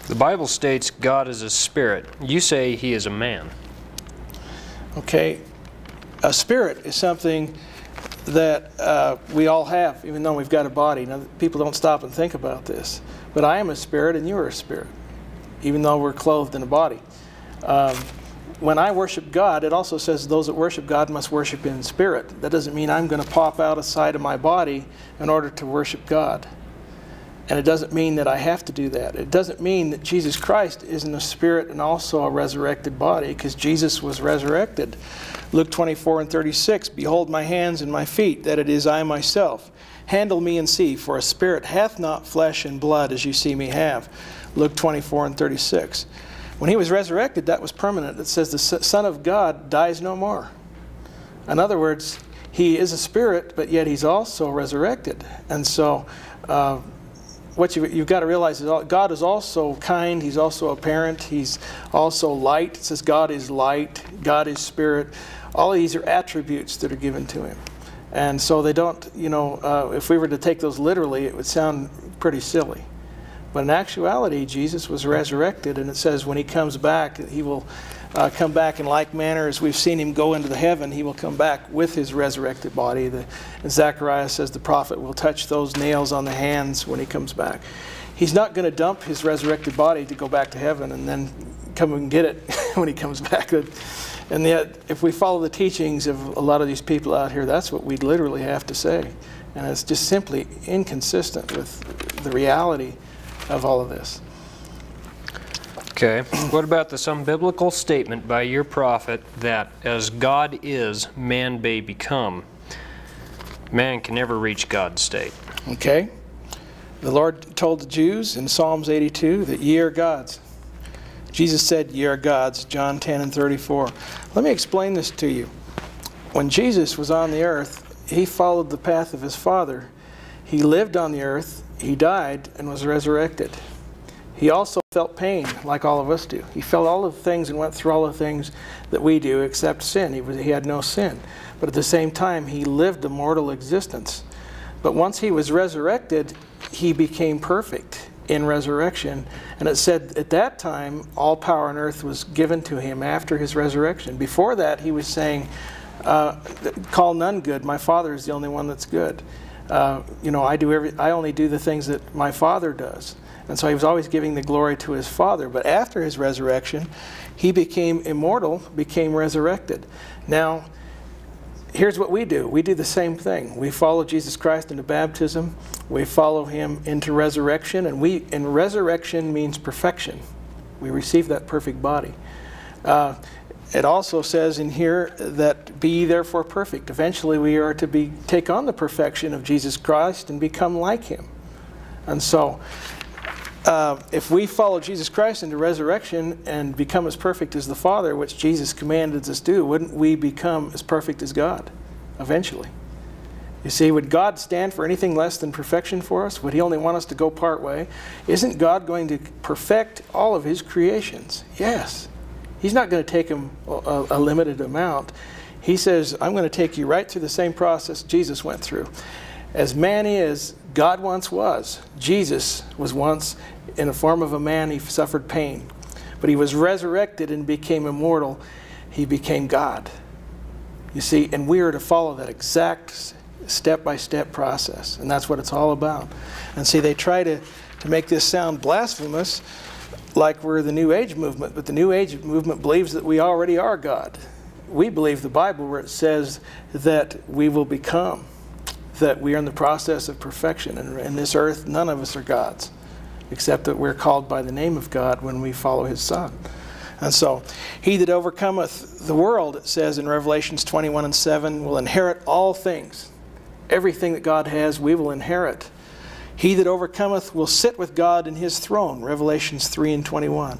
The Bible states God is a spirit. You say he is a man. Okay, a spirit is something that we all have, even though we've got a body. Now, people don't stop and think about this. But I am a spirit and you are a spirit, even though we're clothed in a body. When I worship God, it also says those that worship God must worship in spirit. That doesn't mean I'm going to pop out a side of my body in order to worship God. And it doesn't mean that I have to do that. It doesn't mean that Jesus Christ isn't a spirit and also a resurrected body, because Jesus was resurrected. Luke 24:36, "Behold my hands and my feet, that it is I myself. Handle me and see, for a spirit hath not flesh and blood as you see me have." Luke 24:36. When he was resurrected, that was permanent. It says the Son of God dies no more. In other words, he is a spirit, but yet he's also resurrected. And so what you've got to realize is God is also kind. He's also a parent. He's also light. It says God is light. God is spirit. All of these are attributes that are given to him. And so they don't, if we were to take those literally, it would sound pretty silly. But in actuality, Jesus was resurrected, and it says when he comes back, he will come back in like manner as we've seen him go into the heaven. He will come back with his resurrected body. And Zechariah says the prophet will touch those nails on the hands when he comes back. He's not going to dump his resurrected body to go back to heaven and then come and get it when he comes back. And yet, if we follow the teachings of a lot of these people out here, that's what we literally have to say. And it's just simply inconsistent with the reality of all of this. Okay. What about the some biblical statement by your prophet that as God is, man may become? Man can never reach God's state. Okay. The Lord told the Jews in Psalms 82 that ye are gods. Jesus said, ye are gods, John 10:34. Let me explain this to you. When Jesus was on the earth, he followed the path of his Father. He lived on the earth, he died, and was resurrected. He also felt pain like all of us do. He felt all of the things and went through all the things that we do except sin. He had no sin. But at the same time, he lived a mortal existence. But once he was resurrected, he became perfect in resurrection. And it said at that time, all power on earth was given to him after his resurrection. Before that, he was saying, call none good. My Father is the only one that's good. I only do the things that my Father does. And so he was always giving the glory to his Father. But after his resurrection, he became immortal, became resurrected. Now, here's what we do. We do the same thing. We follow Jesus Christ into baptism. We follow him into resurrection. And resurrection means perfection. We receive that perfect body. It also says in here that be ye therefore perfect. Eventually we are to take on the perfection of Jesus Christ and become like him. And so if we follow Jesus Christ into resurrection and become as perfect as the Father, which Jesus commanded us to do, wouldn't we become as perfect as God eventually? You see, would God stand for anything less than perfection for us? Would he only want us to go part way? Isn't God going to perfect all of his creations? Yes. He's not going to take them a limited amount. He says, I'm going to take you right through the same process Jesus went through. As man is, God once was. Jesus was once in the form of a man. He suffered pain. But he was resurrected and became immortal. He became God. You see, and we are to follow that exact step-by-step process. And that's what it's all about. And see, they try to make this sound blasphemous, like we're the New Age movement, but the New Age movement believes that we already are God. We believe the Bible where it says that we will become, that we are in the process of perfection. And in this earth, none of us are gods, except that we're called by the name of God when we follow his Son. And so, he that overcometh the world, it says in Revelations 21:7, will inherit all things. Everything that God has, we will inherit. He that overcometh will sit with God in his throne, Revelations 3:21.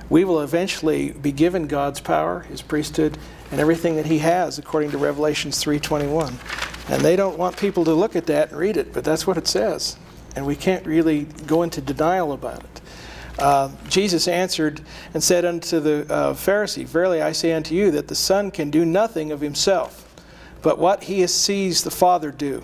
We will eventually be given God's power, his priesthood, and everything that he has, according to Revelations 3:21. And they don't want people to look at that and read it, but that's what it says. And we can't really go into denial about it. Jesus answered and said unto the Pharisee, verily I say unto you that the Son can do nothing of himself, but what he sees the Father do.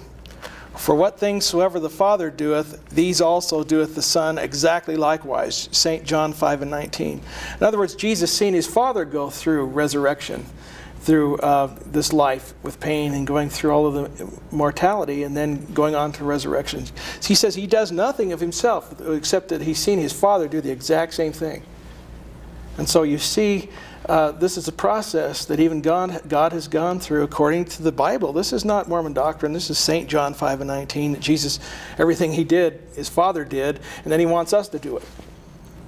For what things soever the Father doeth, these also doeth the Son exactly likewise. St. John 5:19. In other words, Jesus seen his Father go through resurrection, through this life with pain and going through all of the mortality and then going on to resurrection. He says he does nothing of himself except that he's seen his Father do the exact same thing. And so you see, this is a process that even God has gone through according to the Bible. This is not Mormon doctrine. This is St. John 5:19. That Jesus, everything he did, his Father did, and then he wants us to do it.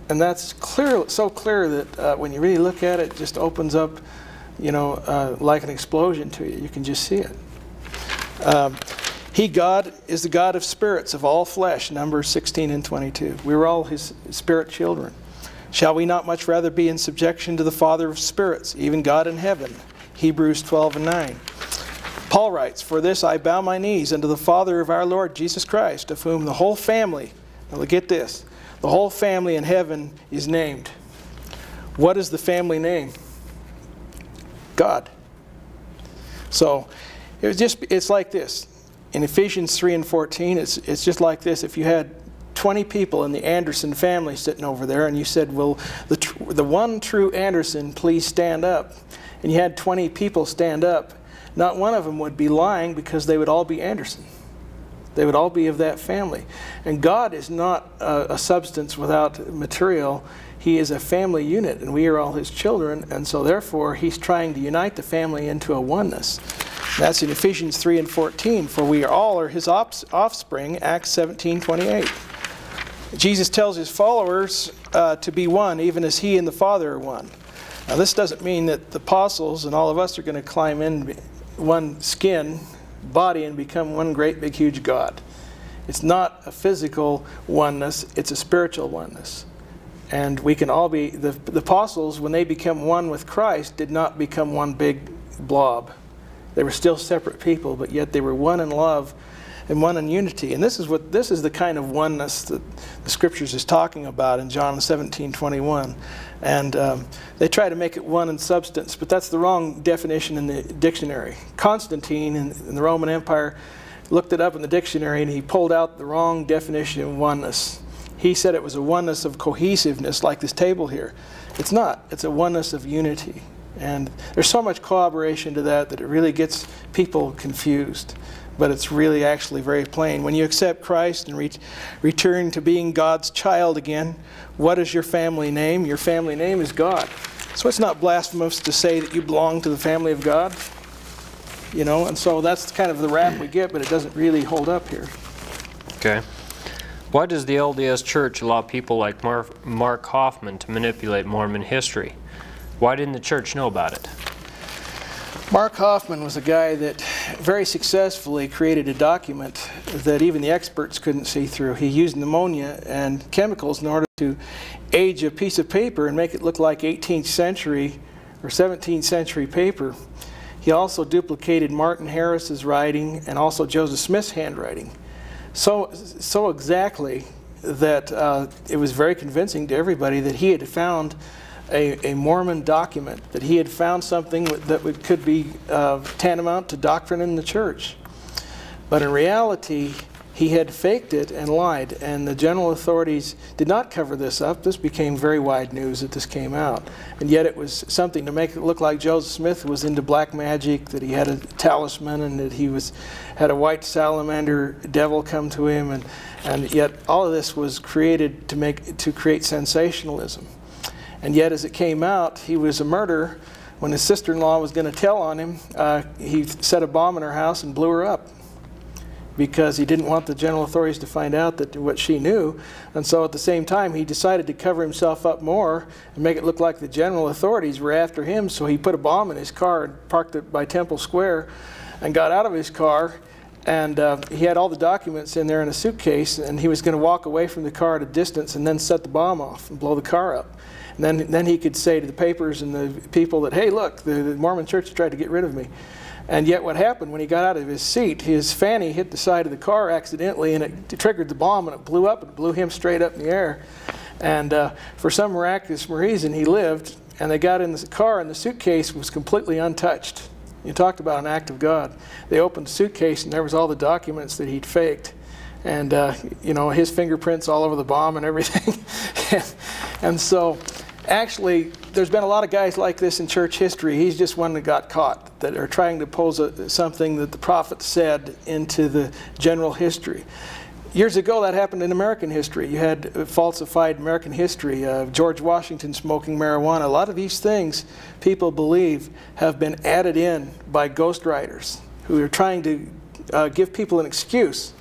And that's clear, so clear that when you really look at it, it just opens up, you know, like an explosion to you. You can just see it. He, God, is the God of spirits, of all flesh, Numbers 16 and 22. We were all his spirit children. Shall we not much rather be in subjection to the Father of spirits, even God in heaven? Hebrews 12 and 9. Paul writes, For this I bow my knees unto the Father of our Lord Jesus Christ, of whom the whole family, now get this, the whole family in heaven is named. What is the family name? God. So it's like this. In Ephesians 3 and 14, it's just like this. If you had 20 people in the Anderson family sitting over there, and you said, will the one true Anderson please stand up? And you had 20 people stand up, not one of them would be lying, because they would all be Anderson. They would all be of that family. And God is not a substance without material. He is a family unit, and we are all his children, and so therefore he's trying to unite the family into a oneness. That's in Ephesians 3 and 14, for we all are his offspring, Acts 17:28. Jesus tells his followers to be one, even as he and the Father are one. Now this doesn't mean that the apostles and all of us are going to climb in one skin, body, and become one great big huge God. It's not a physical oneness, it's a spiritual oneness. And we can all be, the apostles, when they became one with Christ, did not become one big blob. They were still separate people, but yet they were one in love and one in unity. And this is the kind of oneness that the Scriptures is talking about in John 17:21. And they try to make it one in substance, but that's the wrong definition in the dictionary. Constantine in the Roman Empire looked it up in the dictionary, and he pulled out the wrong definition of oneness. He said it was a oneness of cohesiveness, like this table here. It's not. It's a oneness of unity. And there's so much cooperation to that it really gets people confused. But it's really actually very plain. When you accept Christ and return to being God's child again, what is your family name? Your family name is God. So it's not blasphemous to say that you belong to the family of God. You know, and so that's kind of the rap we get, but it doesn't really hold up here. Okay. Why does the LDS Church allow people like Mark Hoffman to manipulate Mormon history? Why didn't the church know about it? Mark Hoffman was a guy that very successfully created a document that even the experts couldn't see through. He used pneumonia and chemicals in order to age a piece of paper and make it look like 18th century or 17th century paper. He also duplicated Martin Harris's writing and also Joseph Smith's handwriting. So exactly that it was very convincing to everybody that he had found a Mormon document, that he had found something that could be tantamount to doctrine in the church. But in reality, he had faked it and lied, and the general authorities did not cover this up. This became very wide news that this came out. And yet it was something to make it look like Joseph Smith was into black magic, that he had a talisman, and that he had a white salamander devil come to him, and yet all of this was created to create sensationalism. And yet as it came out, he was a murderer. When his sister-in-law was going to tell on him, he set a bomb in her house and blew her up, because he didn't want the general authorities to find out what she knew. And so at the same time, he decided to cover himself up more and make it look like the general authorities were after him. So he put a bomb in his car and parked it by Temple Square and got out of his car. And he had all the documents in there in a suitcase, and he was going to walk away from the car at a distance and then set the bomb off and blow the car up. And then he could say to the papers and the people that, hey, look, the Mormon church tried to get rid of me. And yet what happened when he got out of his seat, his fanny hit the side of the car accidentally, and it triggered the bomb, and it blew up, and it blew him straight up in the air. And for some miraculous reason, he lived, and they got in the car, and the suitcase was completely untouched. You talked about an act of God. They opened the suitcase and there was all the documents that he'd faked. And, you know, his fingerprints all over the bomb and everything. And so, actually, there's been a lot of guys like this in church history. He's just one that got caught, that are trying to pose something that the prophet said into the general history. Years ago, that happened in American history. You had falsified American history, George Washington smoking marijuana. A lot of these things, people believe, have been added in by ghostwriters who are trying to give people an excuse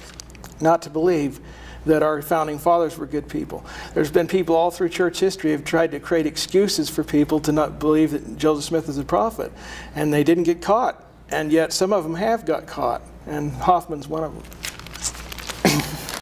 not to believe that our founding fathers were good people. There's been people all through church history who have tried to create excuses for people to not believe that Joseph Smith is a prophet, and they didn't get caught. And yet some of them have got caught, and Hoffman's one of them.